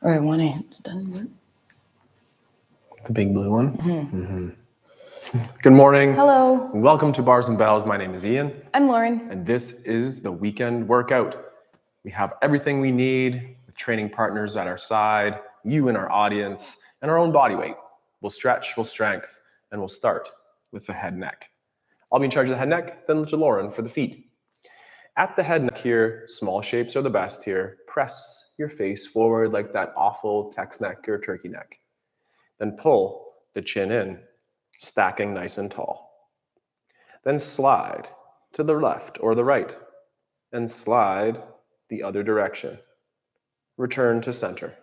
Or one hand doesn't work. The big blue one? Mm-hmm. Good morning. Hello. Welcome to Bars and Bells. My name is Ian. I'm Lauren. And this is the weekend workout. We have everything we need with training partners at our side, you in our audience, and our own body weight. We'll stretch, we'll strength, and we'll start with the head neck. I'll be in charge of the head neck, then to Lauren for the feet. At the head neck here, small shapes are the best here. Press your face forward like that awful Tex neck or turkey neck. Then pull the chin in, stacking nice and tall. Then slide to the left or the right, and slide the other direction. Return to center.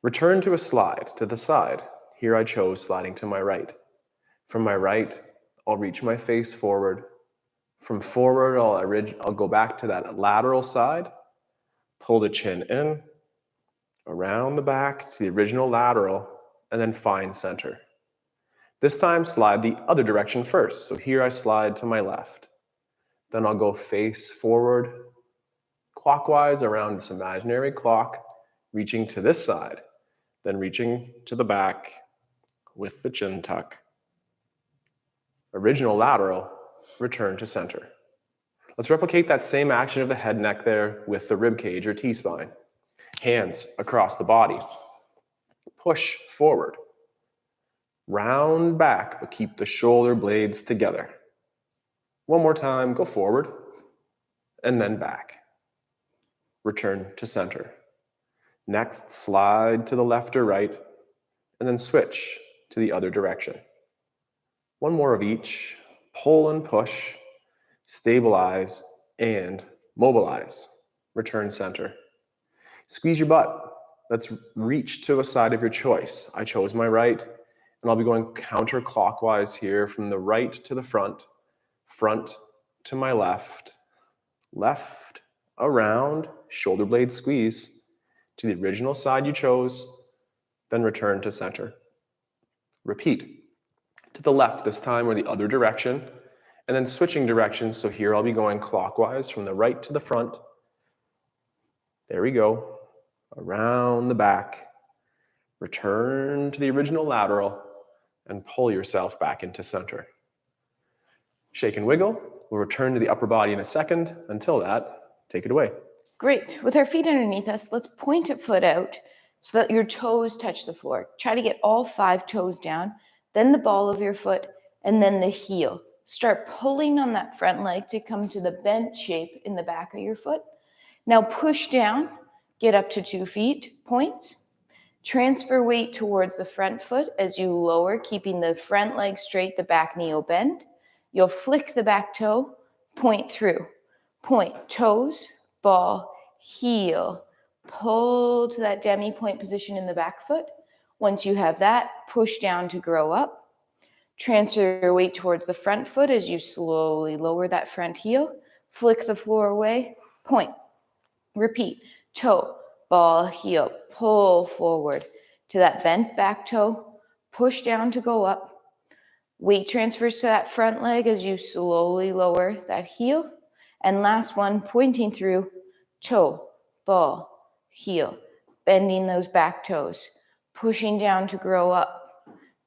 Return to a slide to the side. Here I chose sliding to my right. From my right, I'll reach my face forward. From forward, I'll go back to that lateral side, pull the chin in, around the back to the original lateral, and then find center. This time, slide the other direction first. So here I slide to my left. Then I'll go face forward, clockwise around this imaginary clock, reaching to this side, then reaching to the back with the chin tuck. Original lateral, return to center. Let's replicate that same action of the head neck there with the rib cage or T-spine. Hands across the body. Push forward. Round back, but keep the shoulder blades together. One more time, go forward, and then back. Return to center. Next, slide to the left or right, and then switch to the other direction. One more of each. Pull and push, stabilize, and mobilize. Return center. Squeeze your butt. Let's reach to a side of your choice. I chose my right, and I'll be going counterclockwise here from the right to the front, front to my left, left, around, shoulder blade squeeze to the original side you chose, then return to center. Repeat. To the left this time or the other direction, and then switching directions. So here I'll be going clockwise from the right to the front. There we go. Around the back. Return to the original lateral and pull yourself back into center. Shake and wiggle. We'll return to the upper body in a second. Until that, take it away. Great. With our feet underneath us, let's point a foot out so that your toes touch the floor. Try to get all 5 toes down, then the ball of your foot, and then the heel. Start pulling on that front leg to come to the bent shape in the back of your foot. Now push down, get up to 2 feet, point. Transfer weight towards the front foot as you lower, keeping the front leg straight, the back knee will bend. You'll flick the back toe, point through. Point, toes, ball, heel. Pull to that demi-point position in the back foot. Once you have that, push down to grow up. Transfer your weight towards the front foot as you slowly lower that front heel. Flick the floor away, point. Repeat, toe, ball, heel, pull forward to that bent back toe. Push down to go up. Weight transfers to that front leg as you slowly lower that heel. And last one, pointing through, toe, ball, heel, bending those back toes. Pushing down to grow up.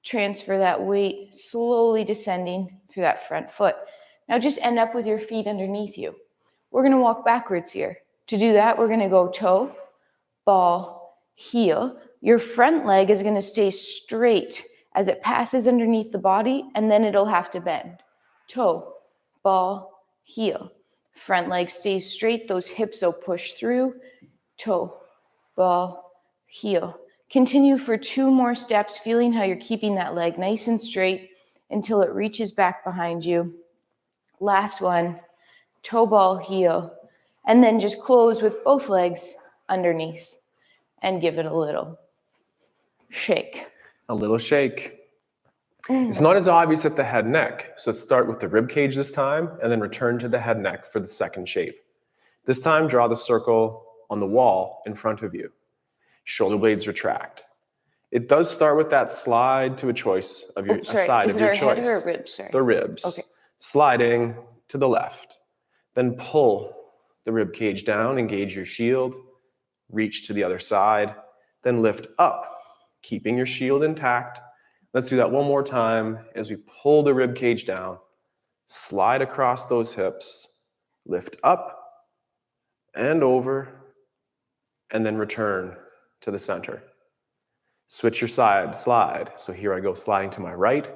Transfer that weight, slowly descending through that front foot. Now just end up with your feet underneath you. We're going to walk backwards here. To do that, we're going to go toe, ball, heel. Your front leg is going to stay straight as it passes underneath the body, and then it'll have to bend. Toe, ball, heel. Front leg stays straight. Those hips will push through. Toe, ball, heel. Continue for 2 more steps, feeling how you're keeping that leg nice and straight until it reaches back behind you. Last one, toe, ball, heel. And then just close with both legs underneath and give it a little shake. A little shake. It's not as obvious at the head neck, so let's start with the rib cage this time and then return to the head neck for the second shape. This time, draw the circle on the wall in front of you. Shoulder blades retract. It does start with that slide to a choice of your side of your choice. Is it our head or ribs? Sorry. The ribs. Okay. Sliding to the left. Then pull the rib cage down, engage your shield, reach to the other side, then lift up, keeping your shield intact. Let's do that one more time as we pull the rib cage down, slide across those hips, lift up and over, and then return to the center. Switch your side, slide. So here I go sliding to my right,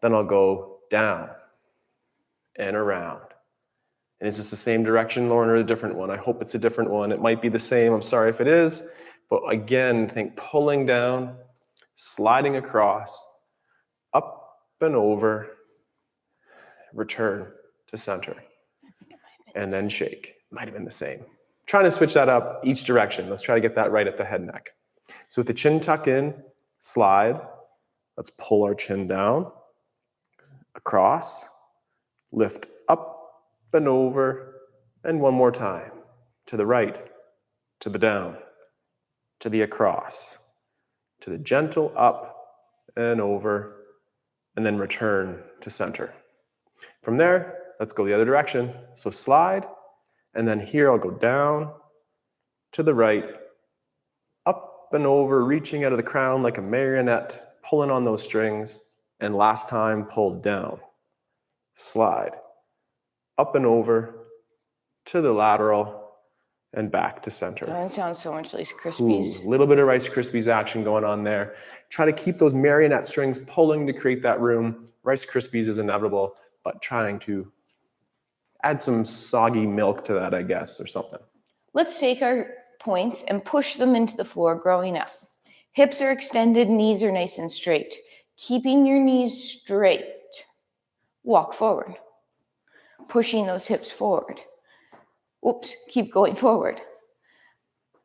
then I'll go down and around. And is this the same direction, Lauren, or a different one? I hope it's a different one. It might be the same. I'm sorry if it is. But again, think pulling down, sliding across, up and over, return to center, and then shake. Might have been the same. Trying to switch that up each direction. Let's try to get that right at the head neck. So with the chin tucked in, slide. Let's pull our chin down, across, lift up and over, and one more time. To the right, to the down, to the across, to the gentle up and over, and then return to center. From there, let's go the other direction. So slide, and then here I'll go down, to the right, up and over, reaching out of the crown like a marionette, pulling on those strings, and last time, pull down, slide, up and over, to the lateral, and back to center. That sounds so much like Krispies. A little bit of Rice Krispies action going on there. Try to keep those marionette strings pulling to create that room. Rice Krispies is inevitable, but trying to add some soggy milk to that, I guess, or something. Let's take our points and push them into the floor growing up. Hips are extended, knees are nice and straight. Keeping your knees straight. Walk forward. Pushing those hips forward. Oops, keep going forward.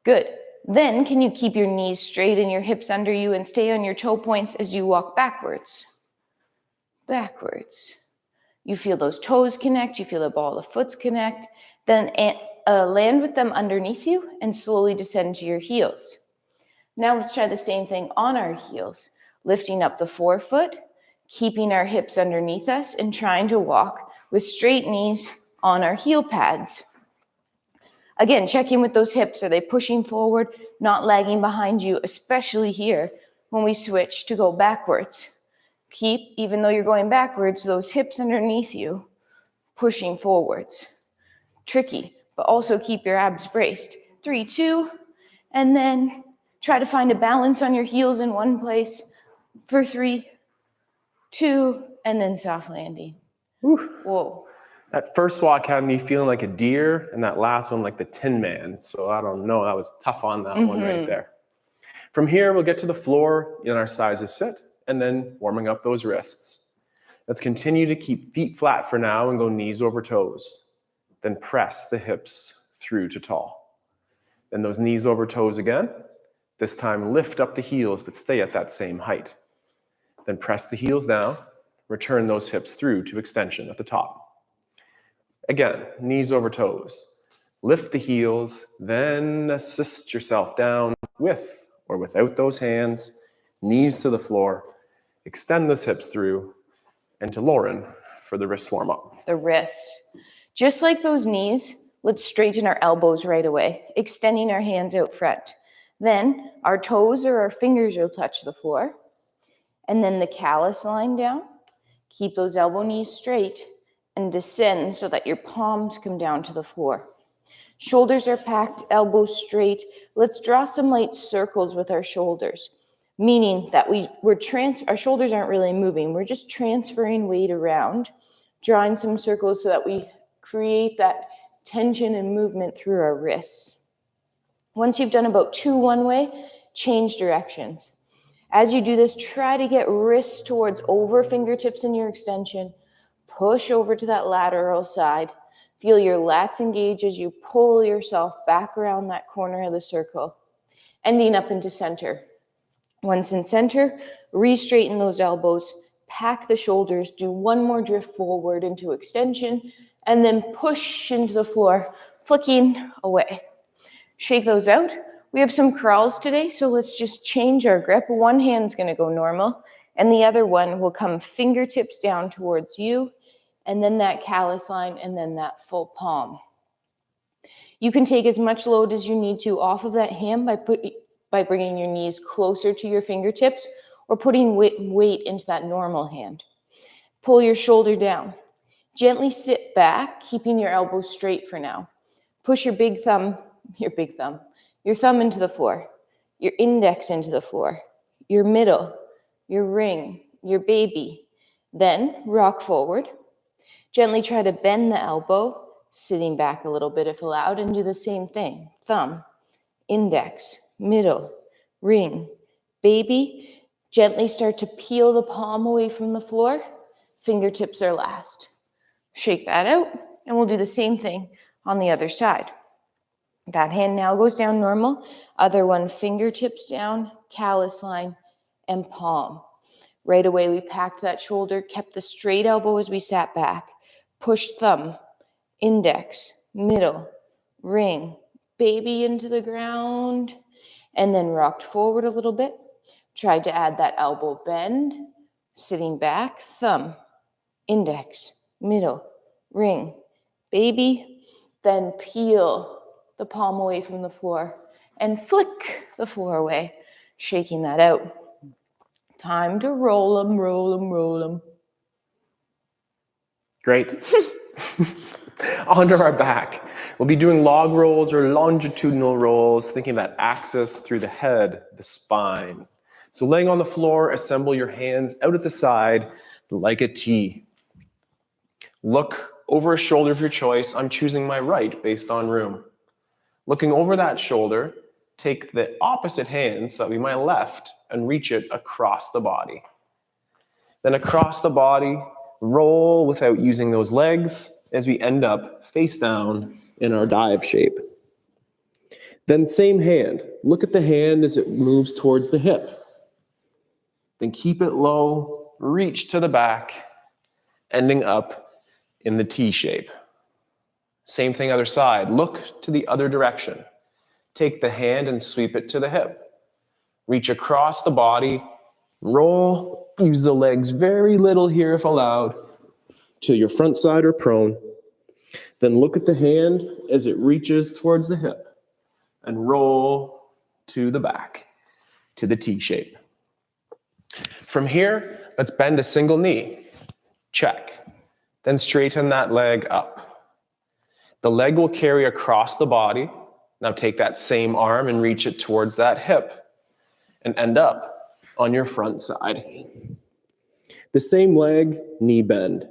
Good. Then can you keep your knees straight and your hips under you and stay on your toe points as you walk backwards? Backwards. You feel those toes connect, you feel the ball of the foot connect, then land with them underneath you and slowly descend to your heels. Now let's try the same thing on our heels, lifting up the forefoot, keeping our hips underneath us and trying to walk with straight knees on our heel pads. Again, check in with those hips. Are they pushing forward, not lagging behind you, especially here when we switch to go backwards? Keep, even though you're going backwards, those hips underneath you pushing forwards. Tricky, but also keep your abs braced. 3, 2, and then try to find a balance on your heels in one place for 3, 2, and then soft landing. Whoa. That first walk had me feeling like a deer, and that last one like the Tin Man. So I don't know, that was tough on that one right there. From here, we'll get to the floor in our sizes sit, and then warming up those wrists. Let's continue to keep feet flat for now and go knees over toes. Then press the hips through to tall. Then those knees over toes again. This time lift up the heels, but stay at that same height. Then press the heels down, return those hips through to extension at the top. Again, knees over toes. Lift the heels, then assist yourself down with or without those hands, knees to the floor. Extend those hips through, and to Lauren for the wrist warm-up. The wrists. Just like those knees, let's straighten our elbows right away, extending our hands out front. Then our toes or our fingers will touch the floor. And then the callus line down. Keep those elbow knees straight and descend so that your palms come down to the floor. Shoulders are packed, elbows straight. Let's draw some light circles with our shoulders, meaning that our shoulders aren't really moving. We're just transferring weight around, drawing some circles so that we create that tension and movement through our wrists. Once you've done about 2 one way, change directions. As you do this, try to get wrists towards over fingertips in your extension. Push over to that lateral side. Feel your lats engage as you pull yourself back around that corner of the circle, ending up into center. Once in center, re-straighten those elbows, pack the shoulders, do one more drift forward into extension, and then push into the floor, flicking away. Shake those out. We have some crawls today, so let's just change our grip. One hand's gonna go normal, and the other one will come fingertips down towards you, and then that callus line, and then that full palm. You can take as much load as you need to off of that hand by by bringing your knees closer to your fingertips or putting weight into that normal hand. Pull your shoulder down. Gently sit back, keeping your elbows straight for now. Push your thumb into the floor, your index into the floor, your middle, your ring, your baby. Then rock forward. Gently try to bend the elbow, sitting back a little bit if allowed, and do the same thing. Thumb, index, middle, ring, baby. Gently start to peel the palm away from the floor. Fingertips are last. Shake that out, and we'll do the same thing on the other side. That hand now goes down normal. Other one, fingertips down, callus line, and palm. Right away, we packed that shoulder, kept the straight elbow as we sat back. Push thumb, index, middle, ring, baby into the ground, and then rocked forward a little bit. Tried to add that elbow bend, sitting back, thumb, index, middle, ring, baby, then peel the palm away from the floor and flick the floor away, shaking that out. Time to roll them, roll them, roll them. Great. Onto our back. We'll be doing log rolls or longitudinal rolls, thinking about axis through the head, the spine. So laying on the floor, assemble your hands out at the side like a T. Look over a shoulder of your choice. I'm choosing my right based on room. Looking over that shoulder, take the opposite hand, so that'll be my left, and reach it across the body. Then across the body, roll without using those legs as we end up face down in our dive shape. Then same hand. Look at the hand as it moves towards the hip. Then keep it low, reach to the back, ending up in the T shape. Same thing other side. Look to the other direction. Take the hand and sweep it to the hip. Reach across the body, roll, use the legs very little here if allowed, to your front side or prone. Then look at the hand as it reaches towards the hip and roll to the back, to the T shape. From here, let's bend a single knee. Check. Then straighten that leg up. The leg will carry across the body. Now take that same arm and reach it towards that hip and end up on your front side. The same leg, knee bend.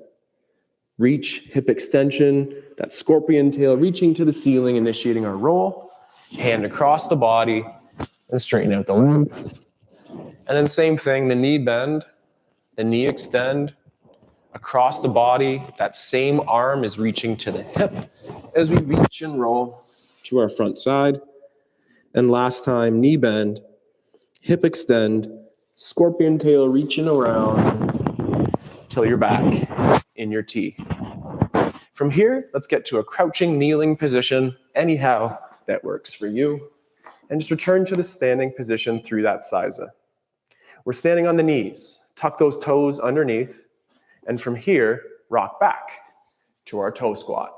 Reach, hip extension, that scorpion tail reaching to the ceiling, initiating our roll. Hand across the body and straighten out the limbs. And then same thing, the knee bend, the knee extend, across the body. That same arm is reaching to the hip as we reach and roll to our front side. And last time, knee bend, hip extend, scorpion tail reaching around till you're back in your T. From here, let's get to a crouching, kneeling position, anyhow that works for you. And just return to the standing position through that siza. We're standing on the knees. Tuck those toes underneath. And from here, rock back to our toe squat.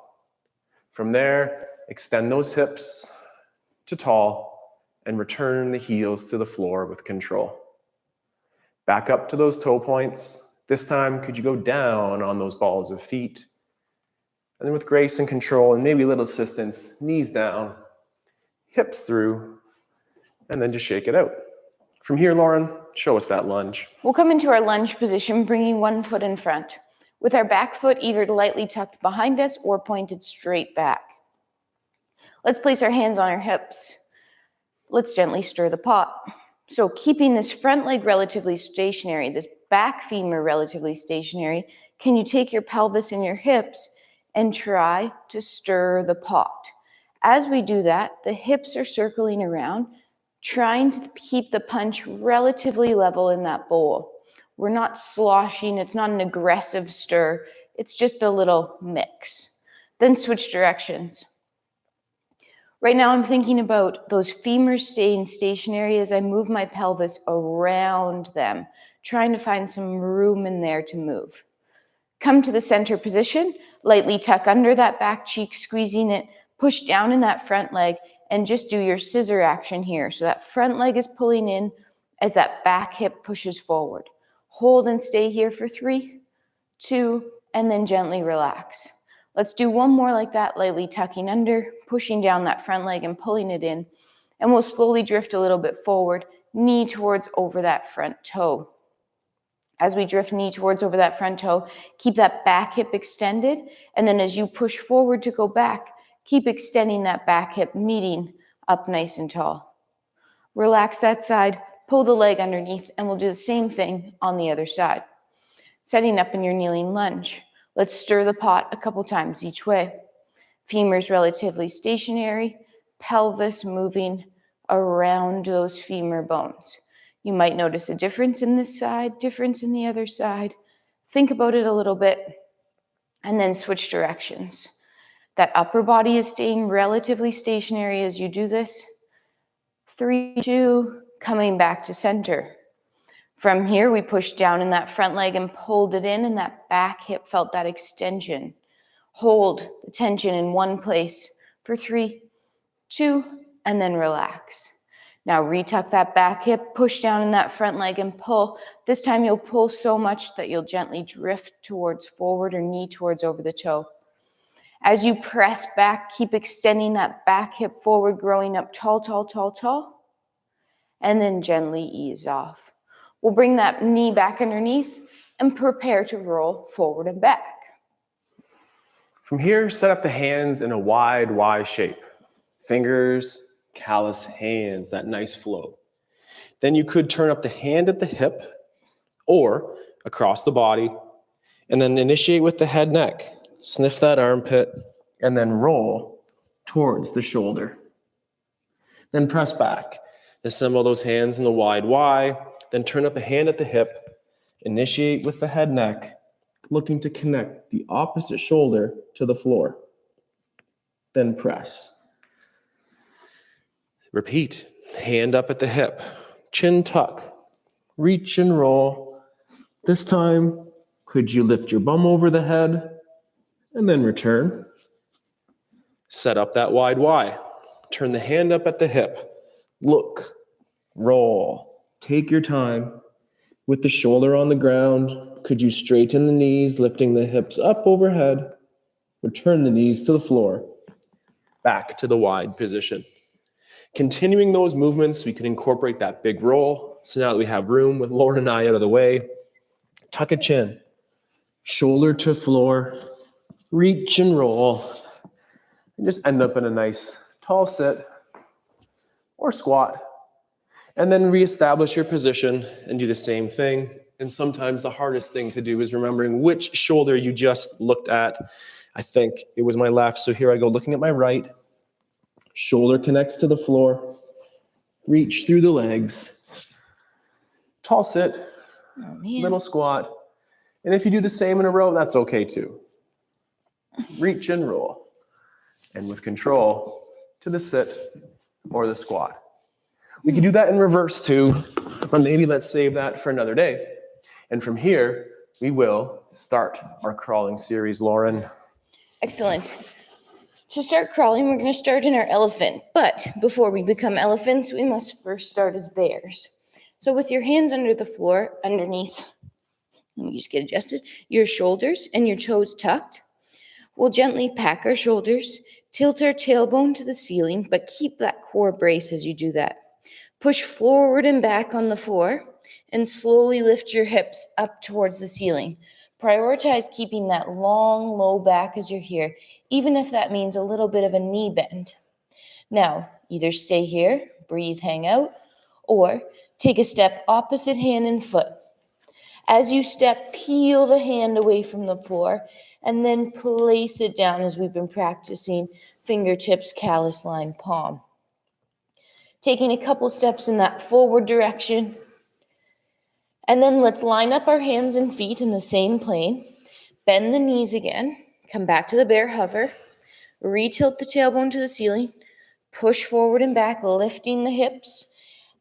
From there, extend those hips to tall and return the heels to the floor with control. Back up to those toe points. This time, could you go down on those balls of feet? And then with grace and control and maybe a little assistance, knees down, hips through, and then just shake it out. From here, Lauren, show us that lunge. We'll come into our lunge position, bringing one foot in front, with our back foot either lightly tucked behind us or pointed straight back. Let's place our hands on our hips. Let's gently stir the pot. So keeping this front leg relatively stationary, this back femur relatively stationary, can you take your pelvis and your hips and try to stir the pot? As we do that, the hips are circling around, trying to keep the punch relatively level in that bowl. We're not sloshing, it's not an aggressive stir, it's just a little mix. Then switch directions. Right now I'm thinking about those femurs staying stationary as I move my pelvis around them, trying to find some room in there to move. Come to the center position, lightly tuck under that back cheek, squeezing it, push down in that front leg, and just do your scissor action here. So that front leg is pulling in as that back hip pushes forward. Hold and stay here for 3, 2, and then gently relax. Let's do one more like that, lightly tucking under, pushing down that front leg and pulling it in. And we'll slowly drift a little bit forward, knee towards over that front toe. As we drift knee towards over that front toe, keep that back hip extended. And then as you push forward to go back, keep extending that back hip, meeting up nice and tall. Relax that side, pull the leg underneath, and we'll do the same thing on the other side. Setting up in your kneeling lunge. Let's stir the pot a couple times each way. Femurs relatively stationary, pelvis moving around those femur bones. You might notice a difference in this side, difference in the other side. Think about it a little bit, and then switch directions. That upper body is staying relatively stationary as you do this. 3, 2, coming back to center. From here, we pushed down in that front leg and pulled it in, and that back hip felt that extension. Hold the tension in one place for 3, 2, and then relax. Now retuck that back hip, push down in that front leg and pull. This time you'll pull so much that you'll gently drift towards forward or knee towards over the toe. As you press back, keep extending that back hip forward, growing up tall, tall, tall, tall, and then gently ease off. We'll bring that knee back underneath and prepare to roll forward and back. From here, set up the hands in a wide Y shape. Fingers, callous hands, that nice flow. Then you could turn up the hand at the hip or across the body, and then initiate with the head neck. Sniff that armpit, and then roll towards the shoulder. Then press back. Assemble those hands in the wide Y, then turn up a hand at the hip, initiate with the head neck, looking to connect the opposite shoulder to the floor. Then press. Repeat. Hand up at the hip, chin tuck, reach and roll. This time, could you lift your bum over the head and then return? Set up that wide Y. Turn the hand up at the hip. Look, roll. Take your time. With the shoulder on the ground, could you straighten the knees, lifting the hips up overhead? Return the knees to the floor. Back to the wide position. Continuing those movements, we can incorporate that big roll. So now that we have room with Lauren and I out of the way, tuck a chin, shoulder to floor, reach and roll, and just end up in a nice tall sit or squat. And then reestablish your position and do the same thing. And sometimes the hardest thing to do is remembering which shoulder you just looked at. I think it was my left, so here I go looking at my right. Shoulder connects to the floor. Reach through the legs. Tall sit, little squat. And if you do the same in a row, that's okay too. Reach and roll. And with control, to the sit or the squat. We can do that in reverse too, but maybe let's save that for another day. And from here, we will start our crawling series, Lauren. Excellent. To start crawling, we're going to start in our elephant. But before we become elephants, we must first start as bears. So with your hands under the floor, underneath, let me just get adjusted, your shoulders and your toes tucked, we'll gently pack our shoulders, tilt our tailbone to the ceiling, but keep that core brace as you do that. Push forward and back on the floor and slowly lift your hips up towards the ceiling. Prioritize keeping that long, low back as you're here, even if that means a little bit of a knee bend. Now, either stay here, breathe, hang out, or take a step opposite hand and foot. As you step, peel the hand away from the floor and then place it down as we've been practicing fingertips, callus line, palm. Taking a couple steps in that forward direction. And then let's line up our hands and feet in the same plane. Bend the knees again. Come back to the bear hover. Retilt the tailbone to the ceiling. Push forward and back, lifting the hips.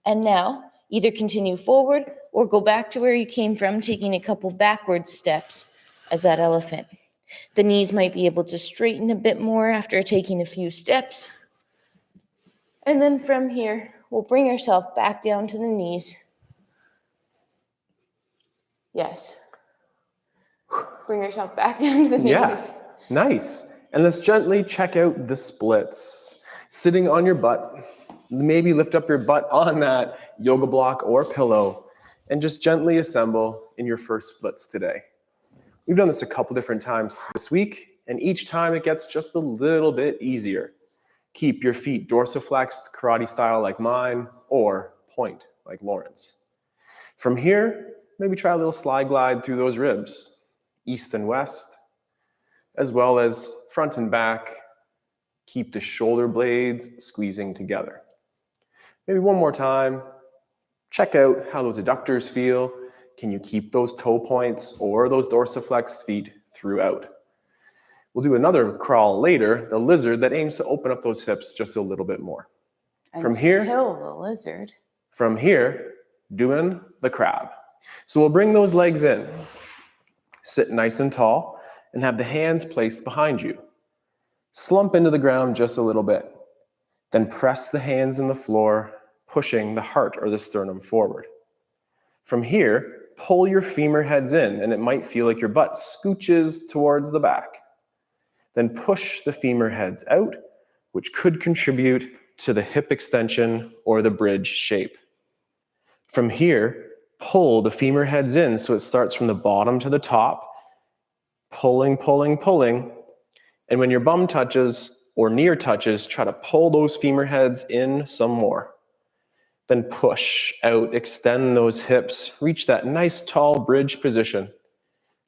And now, either continue forward or go back to where you came from, taking a couple backward steps as that elephant. The knees might be able to straighten a bit more after taking a few steps. And then from here, we'll bring ourselves back down to the knees. Yes. Bring yourself back down to the knees. Yeah, nice. And let's gently check out the splits. Sitting on your butt, maybe lift up your butt on that yoga block or pillow and just gently assemble in your first splits today. We've done this a couple different times this week, and each time it gets just a little bit easier. Keep your feet dorsiflexed, karate style like mine, or point like Lauren's. From here, maybe try a little slide glide through those ribs, east and west, as well as front and back. Keep the shoulder blades squeezing together. Maybe one more time. Check out how those adductors feel. Can you keep those toe points or those dorsiflexed feet throughout? We'll do another crawl later, the lizard, that aims to open up those hips just a little bit more. From here, the lizard. From here, doing the crab. So we'll bring those legs in. Sit nice and tall and have the hands placed behind you. Slump into the ground just a little bit. Then press the hands in the floor, pushing the heart or the sternum forward. From here, pull your femur heads in, and it might feel like your butt scooches towards the back. Then push the femur heads out, which could contribute to the hip extension or the bridge shape. From here, pull the femur heads in so it starts from the bottom to the top, pulling, pulling, pulling. And when your bum touches or near touches, try to pull those femur heads in some more. Then push out, extend those hips, reach that nice tall bridge position.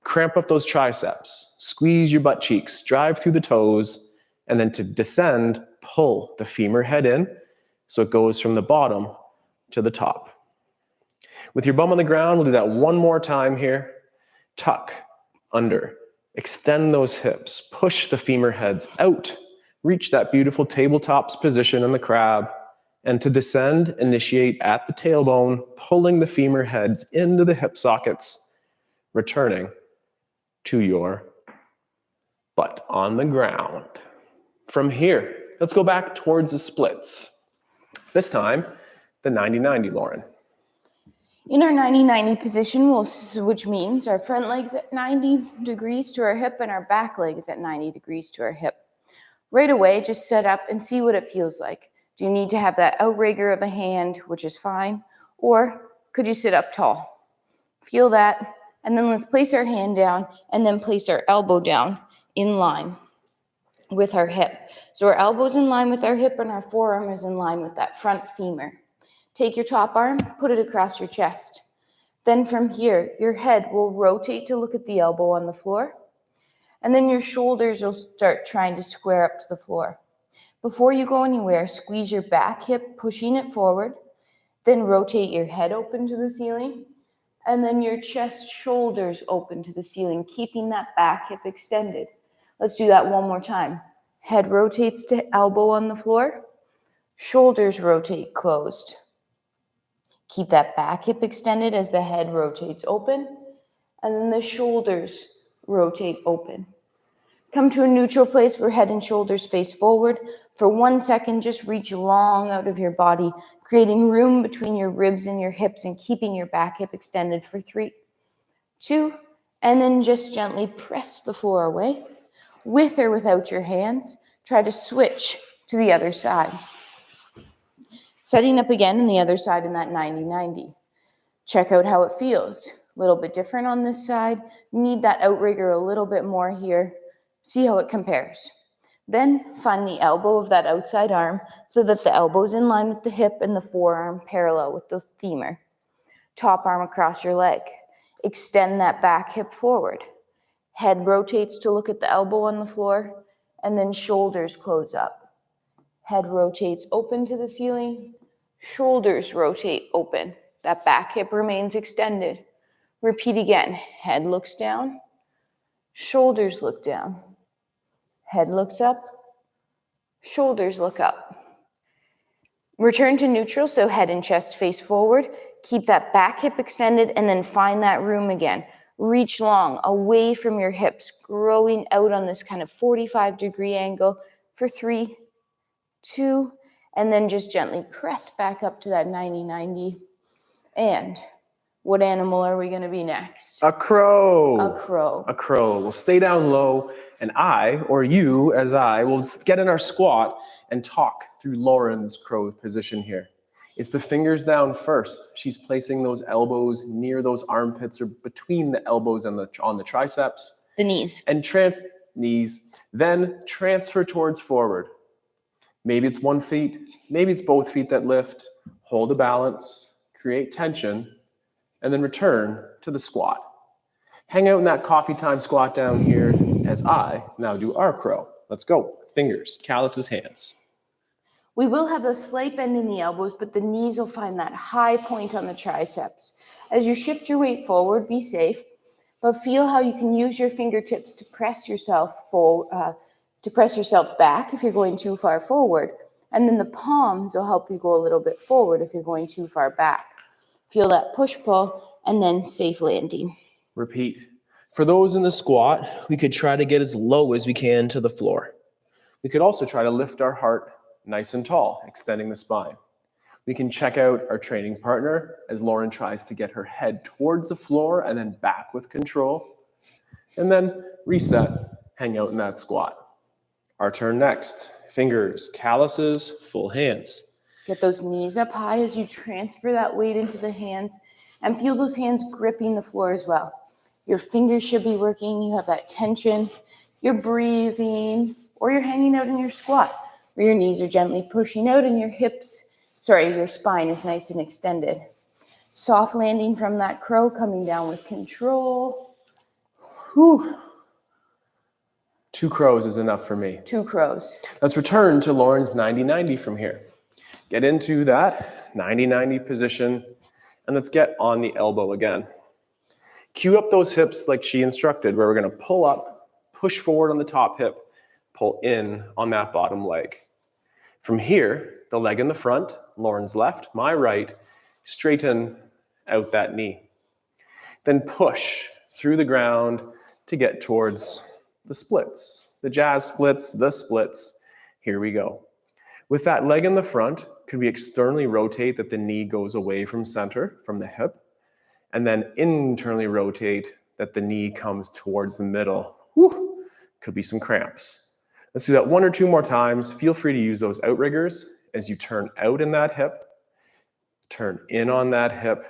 Cramp up those triceps, squeeze your butt cheeks, drive through the toes, and then to descend, pull the femur head in so it goes from the bottom to the top. With your bum on the ground, we'll do that one more time here. Tuck, under, extend those hips, push the femur heads out, reach that beautiful tabletops position in the crab, and to descend, initiate at the tailbone, pulling the femur heads into the hip sockets, returning to your butt on the ground. From here, let's go back towards the splits. This time, the 90-90, Lauren. In our 90-90 position, which means our front leg's at 90 degrees to our hip and our back leg is at 90 degrees to our hip. Right away, just sit up and see what it feels like. Do you need to have that outrigger of a hand, which is fine, or could you sit up tall? Feel that, and then let's place our hand down and then place our elbow down in line with our hip. So our elbow's in line with our hip and our forearm is in line with that front femur. Take your top arm, put it across your chest. Then from here, your head will rotate to look at the elbow on the floor, and then your shoulders will start trying to square up to the floor. Before you go anywhere, squeeze your back hip, pushing it forward, then rotate your head open to the ceiling, and then your chest, shoulders open to the ceiling, keeping that back hip extended. Let's do that one more time. Head rotates to elbow on the floor, shoulders rotate closed. Keep that back hip extended as the head rotates open, and then the shoulders rotate open. Come to a neutral place where head and shoulders face forward. For 1 second, just reach long out of your body, creating room between your ribs and your hips and keeping your back hip extended for 3, 2, and then just gently press the floor away. With or without your hands, try to switch to the other side. Setting up again on the other side in that 90-90. Check out how it feels. A little bit different on this side. Need that outrigger a little bit more here. See how it compares. Then find the elbow of that outside arm so that the elbow's in line with the hip and the forearm parallel with the femur. Top arm across your leg. Extend that back hip forward. Head rotates to look at the elbow on the floor, and then shoulders close up. Head rotates open to the ceiling. Shoulders rotate open. That back hip remains extended. Repeat again. Head looks down. Shoulders look down. Head looks up. Shoulders look up. Return to neutral, so head and chest face forward. Keep that back hip extended and then find that room again. Reach long, away from your hips, growing out on this kind of 45-degree angle for 3, 2, And then just gently press back up to that 90-90. And what animal are we going to be next? A crow. A crow. A crow. We'll stay down low, and I, or you as I, will get in our squat and talk through Lauren's crow position here. It's the fingers down first. She's placing those elbows near those armpits or between the elbows and on the triceps. The knees. And knees. Then transfer towards forward. Maybe it's one feet, maybe it's both feet that lift. Hold a balance, create tension, and then return to the squat. Hang out in that coffee time squat down here as I now do our crow. Let's go. Fingers, calluses, hands. We will have a slight bend in the elbows, but the knees will find that high point on the triceps. As you shift your weight forward, be safe, but feel how you can use your fingertips to press yourself back if you're going too far forward. And then the palms will help you go a little bit forward if you're going too far back. Feel that push-pull, and then safe landing. Repeat. For those in the squat, we could try to get as low as we can to the floor. We could also try to lift our heart nice and tall, extending the spine. We can check out our training partner as Lauren tries to get her head towards the floor and then back with control. And then reset, hang out in that squat. Our turn next. Fingers, calluses, full hands. Get those knees up high as you transfer that weight into the hands, and feel those hands gripping the floor as well. Your fingers should be working. You have that tension. You're breathing, or you're hanging out in your squat, where your knees are gently pushing out and your spine is nice and extended. Soft landing from that crow, coming down with control. Whew. 2 crows is enough for me. 2 crows. Let's return to Lauren's 90-90 from here. Get into that 90-90 position, and let's get on the elbow again. Cue up those hips like she instructed, where we're going to pull up, push forward on the top hip, pull in on that bottom leg. From here, the leg in the front, Lauren's left, my right, straighten out that knee. Then push through the ground to get towards the splits, the jazz splits, the splits. Here we go. With that leg in the front, could we externally rotate that the knee goes away from center, from the hip, and then internally rotate that the knee comes towards the middle. Whew. Could be some cramps. Let's do that 1 or 2 more times. Feel free to use those outriggers as you turn out in that hip, turn in on that hip,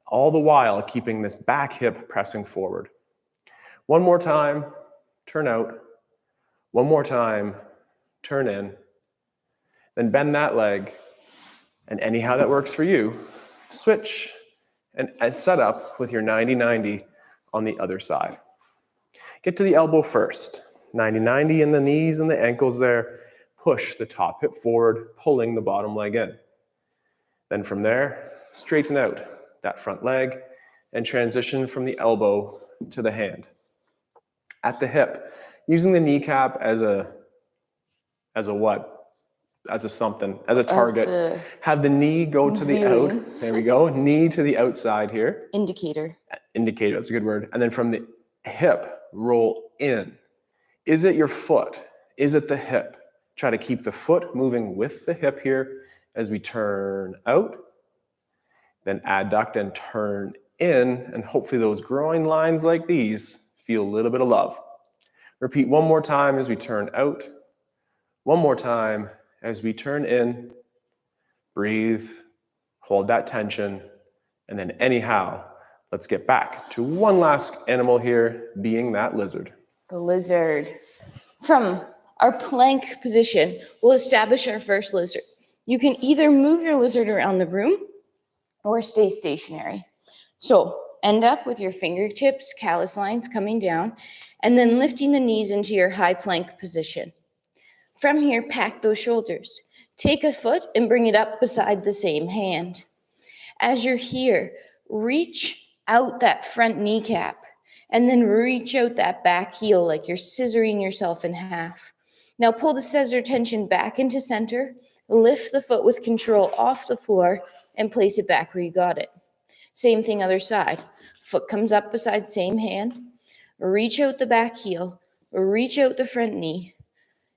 all the while keeping this back hip pressing forward. 1 more time, turn out. 1 more time, turn in. Then bend that leg, and anyhow that works for you, switch and set up with your 90-90 on the other side. Get to the elbow first. 90-90 in the knees and the ankles there. Push the top hip forward, pulling the bottom leg in. Then from there, straighten out that front leg and transition from the elbow to the hand. At the hip, using the kneecap as a target. Have the knee go to the out. There we go. Knee to the outside here. Indicator. Indicator, that's a good word. And then from the hip, roll in. Is it your foot? Is it the hip? Try to keep the foot moving with the hip here as we turn out. Then adduct and turn in, and hopefully those groin lines like these feel a little bit of love. Repeat 1 more time as we turn out. 1 more time as we turn in. Breathe, hold that tension, and then anyhow, let's get back to one last animal here, being that lizard. The lizard. From our plank position, we'll establish our first lizard. You can either move your lizard around the room or stay stationary. So end up with your fingertips, callus lines coming down, and then lifting the knees into your high plank position. From here, pack those shoulders. Take a foot and bring it up beside the same hand. As you're here, reach out that front kneecap and then reach out that back heel like you're scissoring yourself in half. Now pull the scissor tension back into center, lift the foot with control off the floor, and place it back where you got it. Same thing other side. Foot comes up beside same hand, reach out the back heel, reach out the front knee,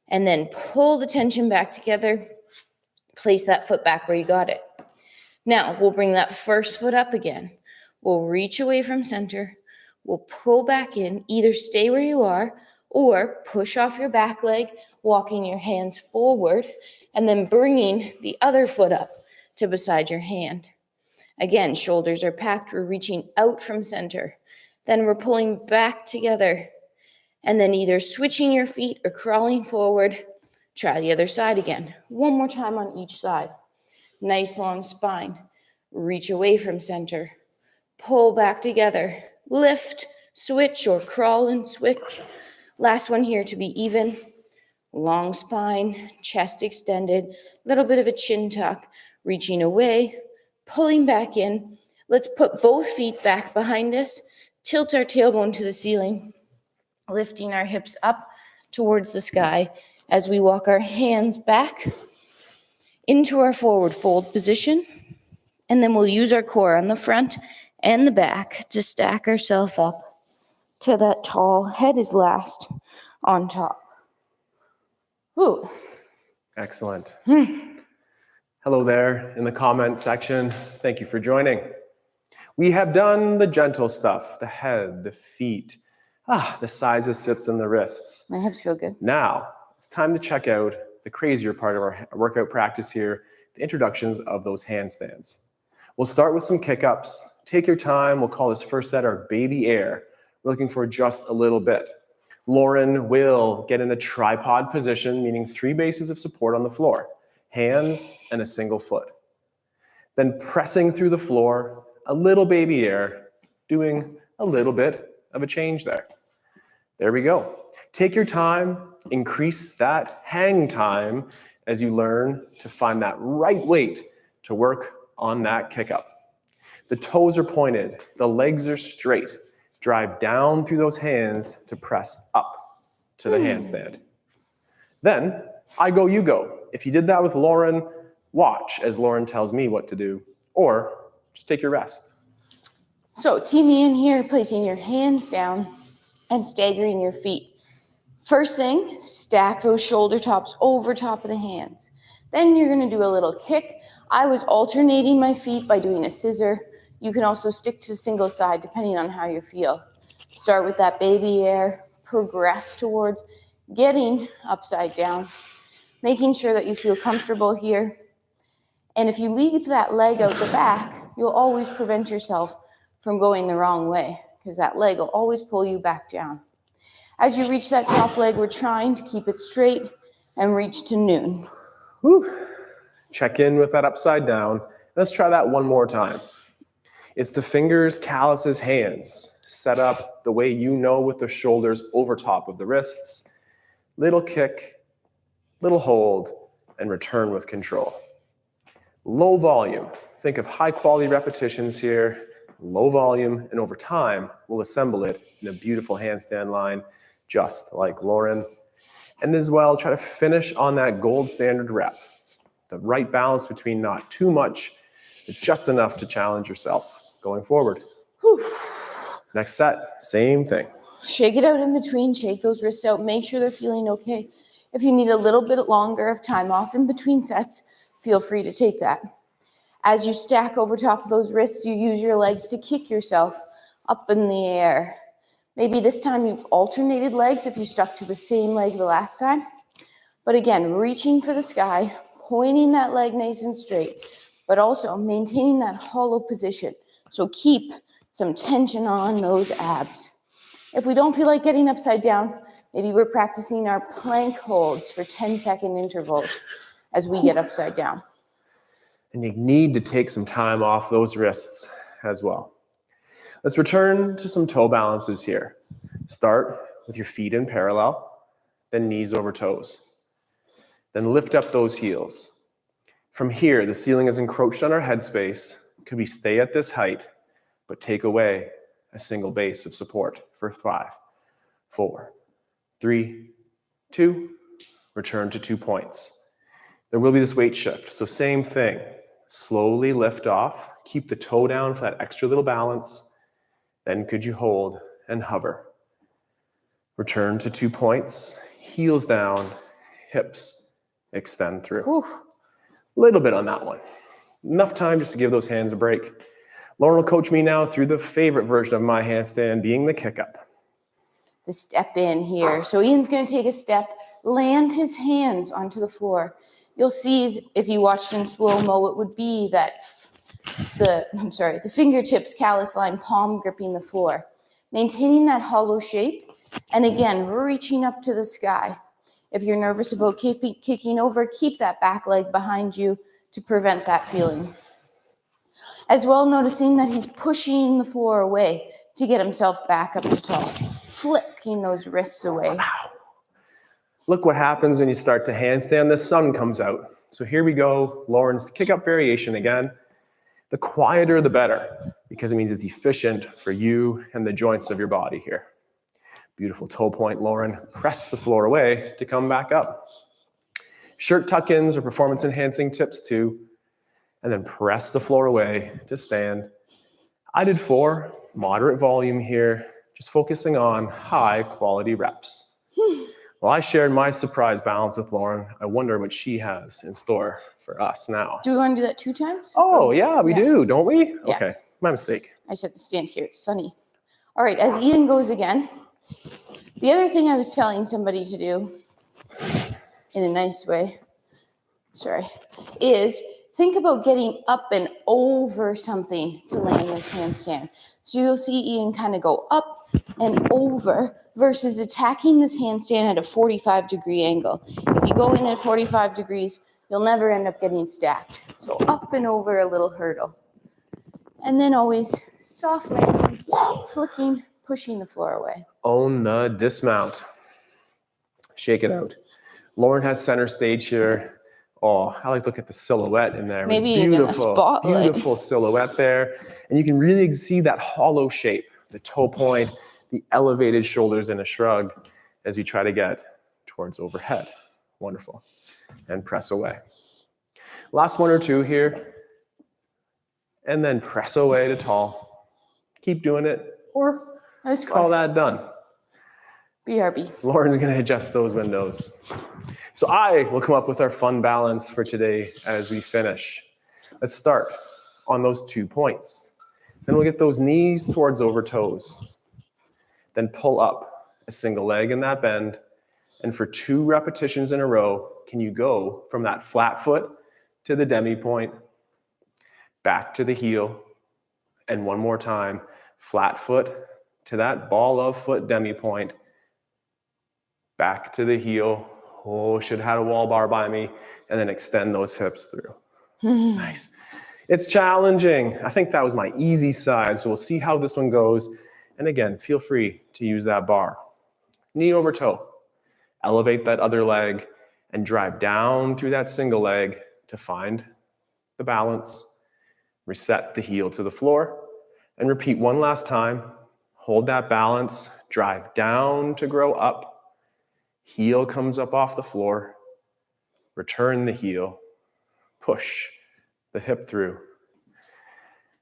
and then pull the tension back together, Place that foot back where you got it. Now, we'll bring that first foot up again. We'll reach away from center. We'll pull back in. Either stay where you are or push off your back leg, walking your hands forward, and then bringing the other foot up to beside your hand. Again, shoulders are packed. We're reaching out from center. Then we're pulling back together. And then either switching your feet or crawling forward. Try the other side again. One more time on each side. Nice long spine. Reach away from center. Pull back together. Lift, switch, or crawl and switch. Last one here to be even. Long spine, chest extended, little bit of a chin tuck. Reaching away, pulling back in. Let's put both feet back behind us. Tilt our tailbone to the ceiling. Lifting our hips up towards the sky as we walk our hands back into our forward fold position. And then we'll use our core on the front and the back to stack ourselves up to that tall head is last on top. Ooh. Excellent. Hello there in the comment section. Thank you for joining. We have done the gentle stuff, the head, the feet, the sizes, sits, and the wrists. My hips feel good. Now, it's time to check out the crazier part of our workout practice here, the introductions of those handstands. We'll start with some kick-ups. Take your time. We'll call this first set our baby air. We're looking for just a little bit. Lauren will get in a tripod position, meaning 3 bases of support on the floor, hands and a single foot. Then pressing through the floor, a little baby air, doing a little bit of a change there. There we go. Take your time, increase that hang time as you learn to find that right weight to work on that kick up. The toes are pointed, the legs are straight. Drive down through those hands to press up to the handstand. Then, I go, you go. If you did that with Lauren, watch as Lauren tells me what to do, or just take your rest. So team me in here, placing your hands down and staggering your feet. First thing, stack those shoulder tops over top of the hands. Then you're gonna do a little kick. I was alternating my feet by doing a scissor. You can also stick to single side depending on how you feel. Start with that baby air, progress towards getting upside down, making sure that you feel comfortable here. And if you leave that leg out the back, you'll always prevent yourself from going the wrong way because that leg will always pull you back down. As you reach that top leg, we're trying to keep it straight and reach to noon. Woo. Check in with that upside down. Let's try that one more time. It's the fingers, calluses, hands. Set up the way you know with the shoulders over top of the wrists. Little kick, little hold, and return with control. Low volume. Think of high quality repetitions here. Low volume, and over time, we'll assemble it in a beautiful handstand line, just like Lauren. And as well, try to finish on that gold standard rep. The right balance between not too much, but just enough to challenge yourself going forward. Whew. Next set, same thing. Shake it out in between, shake those wrists out, make sure they're feeling okay. If you need a little bit longer of time off in between sets, feel free to take that. As you stack over top of those wrists, you use your legs to kick yourself up in the air. Maybe this time you've alternated legs if you stuck to the same leg the last time. But again, reaching for the sky, pointing that leg nice and straight, but also maintaining that hollow position. So keep some tension on those abs. If we don't feel like getting upside down, maybe we're practicing our plank holds for 10-second intervals as we get upside down. And you need to take some time off those wrists as well. Let's return to some toe balances here. Start with your feet in parallel, then knees over toes. Then lift up those heels. From here, the ceiling is encroached on our headspace. Could we stay at this height, but take away a single base of support for 5, 4, 3, 2, return to 2 points. There will be this weight shift, so same thing. Slowly lift off, keep the toe down for that extra little balance. Then could you hold and hover? Return to 2 points, heels down, hips extend through. Whew. little bit on that one. Enough time just to give those hands a break. Lauren will coach me now through the favorite version of my handstand, being the kick up. The step in here. So Ian's going to take a step, land his hands onto the floor. You'll see, if you watched in slow-mo, it would be that the fingertips callus line, palm gripping the floor. Maintaining that hollow shape, and again, reaching up to the sky. If you're nervous about kicking over, keep that back leg behind you to prevent that feeling. As well, noticing that he's pushing the floor away to get himself back up to tall. Flicking those wrists away. Wow. Look what happens when you start to handstand. The sun comes out. So here we go. Lauren's kick up variation again. The quieter, the better, because it means it's efficient for you and the joints of your body here. Beautiful toe point, Lauren. Press the floor away to come back up. Shirt tuck-ins or performance-enhancing tips too. And then press the floor away to stand. I did 4, moderate volume here, just focusing on high quality reps. Well, I shared my surprise balance with Lauren. I wonder what she has in store for us now. Do we want to do that 2 times? Oh, yeah, we do, don't we? Yeah. Okay, my mistake. I just have to stand here. It's sunny. All right, as Ian goes again, the other thing I was telling somebody to do in a nice way, is think about getting up and over something to land this handstand. So you'll see Ian kind of go up and over versus attacking this handstand at a 45-degree angle. If you go in at 45 degrees, you'll never end up getting stacked. So up and over a little hurdle. And then always soft landing, flicking, pushing the floor away. Own the dismount. Shake it out. Lauren has center stage here. Oh, I like to look at the silhouette in there. Maybe even a spotlight. Beautiful silhouette there. And you can really see that hollow shape, the toe point, the elevated shoulders in a shrug as you try to get towards overhead. Wonderful. And press away. Last 1 or 2 here. And then press away to tall. Keep doing it or call that done. BRB. Lauren's going to adjust those windows. So I will come up with our fun balance for today as we finish. Let's start on those 2 points. Then we'll get those knees towards over toes. Then pull up a single leg in that bend. And for 2 repetitions in a row, can you go from that flat foot to the demi point, back to the heel, and one more time, flat foot to that ball of foot demi point, back to the heel. Oh, should have had a wall bar by me. And then extend those hips through. Nice. It's challenging. I think that was my easy side. So we'll see how this one goes. And again, feel free to use that bar. Knee over toe. Elevate that other leg and drive down through that single leg to find the balance. Reset the heel to the floor. And repeat one last time. Hold that balance. Drive down to grow up. Heel comes up off the floor. Return the heel. Push the hip through.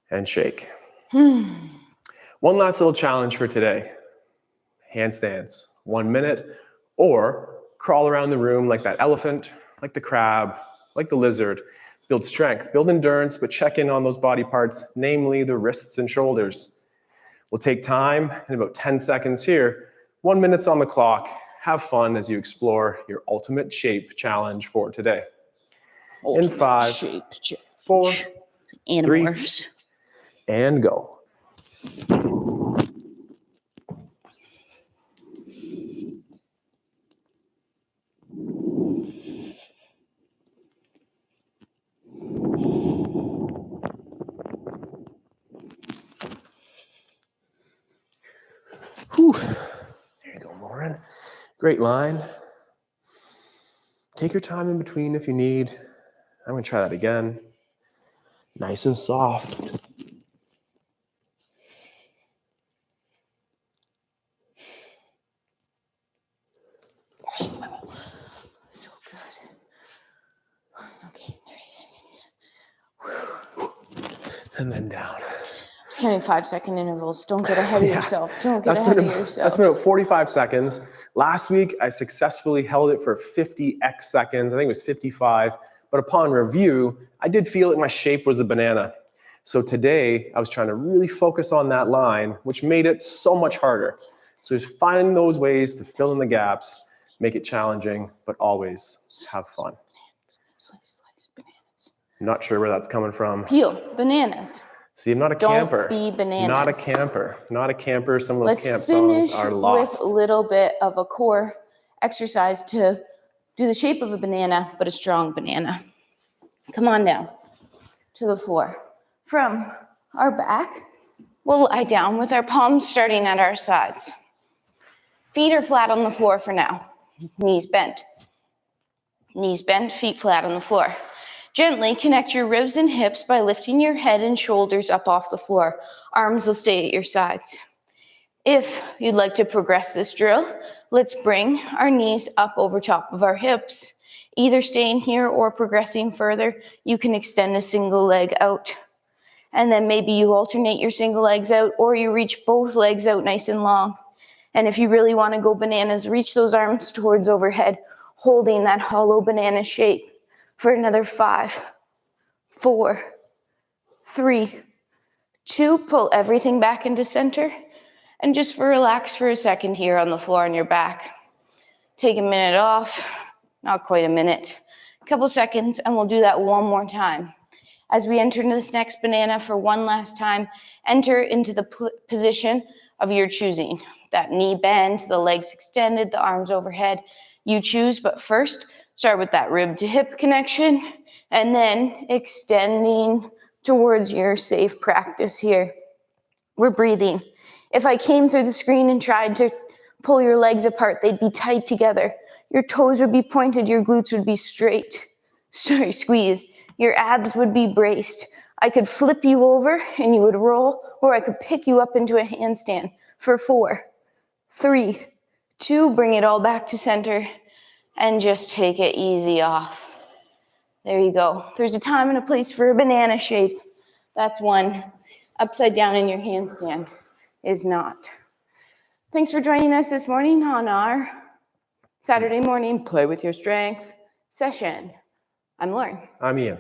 And shake. One last little challenge for today. Handstands. 1 minute. Or crawl around the room like that elephant, like the crab, like the lizard. Build strength, build endurance, but check in on those body parts, namely the wrists and shoulders. We'll take time in about 10 seconds here. 1 minute's on the clock. Have fun as you explore your ultimate shape challenge for today. In 5, 4, 3, and go. Whew. There you go, Lauren. Great line. Take your time in between if you need. I'm going to try that again. Nice and soft. Oh, so good. Okay, 30 seconds. And then down. Just counting 5-second intervals. Don't get ahead of yourself. Don't get ahead of yourself. That's been about 45 seconds. Last week, I successfully held it for 50x seconds. I think it was 55. But but upon review, I did feel that my shape was a banana. So today, I was trying to really focus on that line, which made it so much harder. So just finding those ways to fill in the gaps, make it challenging, but always have fun. Slice bananas. Not sure where that's coming from. Peel bananas. See, I'm not a camper. Don't be bananas. Not a camper. Not a camper. Some of those Let's camp songs are lost. with a little bit of a core exercise to do the shape of a banana, but a strong banana. Come on down to the floor. From our back, we'll lie down with our palms starting at our sides. Feet are flat on the floor for now. Knees bent. Knees bent, feet flat on the floor. Gently connect your ribs and hips by lifting your head and shoulders up off the floor. Arms will stay at your sides. If you'd like to progress this drill, let's bring our knees up over top of our hips. Either staying here or progressing further, you can extend a single leg out. And then maybe you alternate your single legs out, or you reach both legs out nice and long. And if you really want to go bananas, reach those arms towards overhead, holding that hollow banana shape for another 5, 4, 3, 2. Pull everything back into center. And just relax for a second here on the floor on your back. Take a minute off, not quite a minute, a couple seconds, and we'll do that one more time. As we enter into this next banana for one last time, enter into the position of your choosing. That knee bend, the legs extended, the arms overhead. You choose, but first, start with that rib to hip connection, and then extending towards your safe practice here. We're breathing. If I came through the screen and tried to pull your legs apart, they'd be tight together. Your toes would be pointed, your glutes would be straight. Squeeze. Your abs would be braced. I could flip you over and you would roll, or I could pick you up into a handstand for 4, 3, 2. Bring it all back to center and just take it easy off. There you go. There's a time and a place for a banana shape. That's one. Upside down in your handstand is not. Thanks for joining us this morning on our Saturday morning Play With Your Strength session. I'm Lauren. I'm Ian.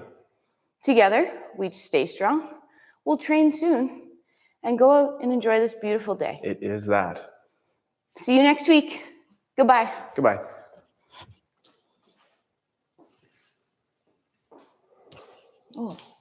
Together, we stay strong. We'll train soon and go out and enjoy this beautiful day. It is that. See you next week. Goodbye. Goodbye. Oh.